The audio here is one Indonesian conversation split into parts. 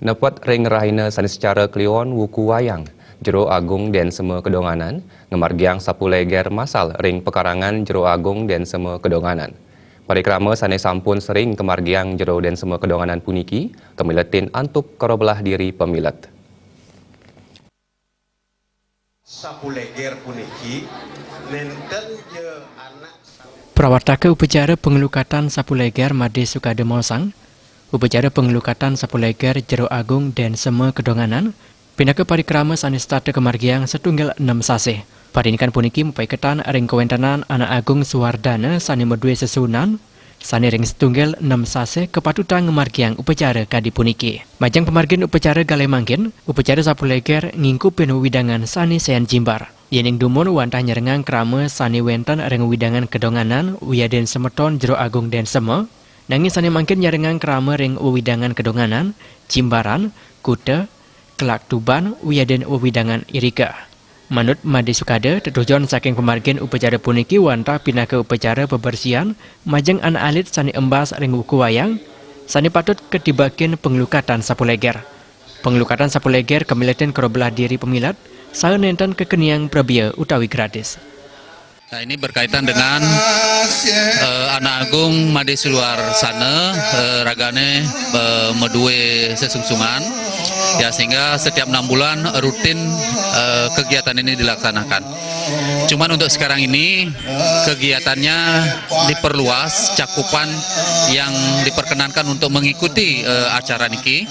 Nepot ring rahina sani secara kliwon wuku wayang. Jero Agung dan Seme Kedonganan, ngemargiang sapuleger masal ring pekarangan Jero Agung dan Seme Kedonganan. Parikrama sane sampun sering kemargiang Jero dan Seme Kedonganan puniki, kemiletin antuk korobelah diri pemilet. Sapuleger puniki, nenten je anak. Prawartaka upacara pengelukatan sapuleger Made Sukade Mosang, upacara pengelukatan sapuleger Jero Agung dan Seme Kedonganan, pinaka parikrama sane starte kemargiang setunggal 6 sase. Padinikan puniki mupai ketan ring kewentanan anak Agung Suwardana sane medue sesunan, sane ring setunggal 6 sase kepatutan ngemargiang upacara kadi puniki. Majang pemargin upacara gale mangkin, upacara sapuleger ngingkupin widangan sane sean jimbar. Yening dumun wantah nyerengang krama sane wenten ring widangan Kedonganan, wiyaden semeton Jero Agung dan Seme, nanging sane mangkin nyerengang krama ring widangan Kedonganan, Jimbaran, Kuta, Kelak Tuban, wiyaden widangan Irika. Manut Made Sukade, tetujuan saking pemargin upacara puniki wantah pindah ke upacara pembersihan, majeng anak alit sani embas ring wuku wayang, sani patut ketibakin pengelukatan sapuleger. Pengelukatan sapuleger kemiletin kerobelah diri pemilat, saya nenten kekeniang prabia utawi gratis. Nah, ini berkaitan dengan anak Agung Made Suluar sana ragane medue sesungsungan ya, sehingga setiap 6 bulan rutin kegiatan ini dilaksanakan. Cuman untuk sekarang ini kegiatannya diperluas, cakupan yang diperkenankan untuk mengikuti acara niki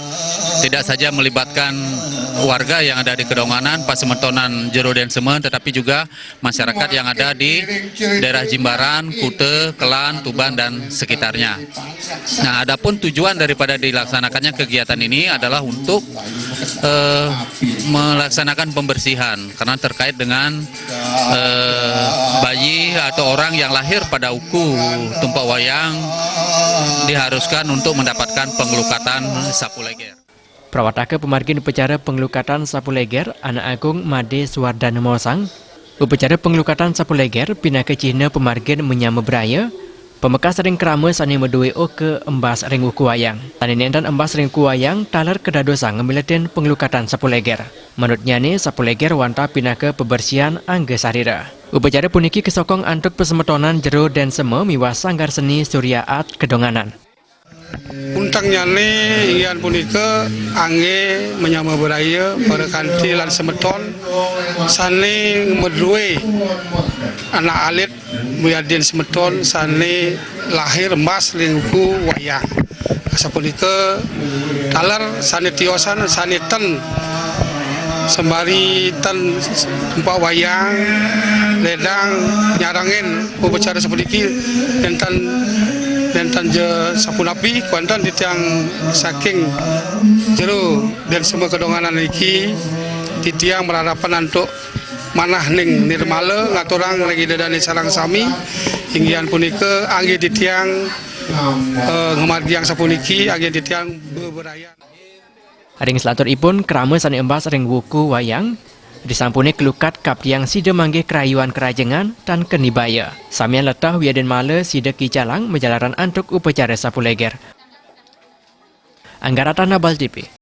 tidak saja melibatkan warga yang ada di Kedonganan, Pasemetonan, Jero dan Seme, tetapi juga masyarakat yang ada di daerah Jimbaran, Kute, Kelan, Tuban dan sekitarnya. Nah, adapun tujuan daripada dilaksanakannya kegiatan ini adalah untuk melaksanakan pembersihan karena terkait dengan bayi atau orang yang lahir pada uku tumpak wayang diharuskan untuk mendapatkan pengelukatan sapuleger. Prawataka pemargin upacara pengelukatan sapuleger anak Agung Made Suwardana Mosang, upacara pengelukatan sapuleger pindah ke Cina pemargin menyama beraya, pemekas ring krama sani medue ke embas ring wuku wayang. Tani nenten embas ring wuku wayang talar kedadosan ngemiletin pengelukatan sapuleger. Menurutnya nih sapuleger wanta pindah ke pembersihan angge sarira. Upacara puniki kesokong antuk pesemetonan Jero dan Seme miwas sanggar seni Suryaat Kedonganan. Untangnya nih ian punika angge menyama beraya pada kanti lan semeton sane medue anak alit wiyaden semeton sane lahir mas lingku wayang. Sapunika talar sane tiosan sane ten sembari ten tempat wayang ledang nyarangin upacara sepuniki dan je sapunapi kuantan di tiang saking Jero dan Seme Kedonganan iki di tiang berharapan untuk manah ning nirmala ngaturang lagi dadane sarang sami inggian punika angge di tiang ngemargiang sapuniki angge di tiang beberaya. Ring selatur ipun krama sani embas ring wuku wayang disampuni kelukat kap yang sida manggih kerayuan kerajengan dan kenibaya. Samian letah wiyaden male sida kicalang menjalaran antuk upacara sapuleger. Anggarata Nabal TV.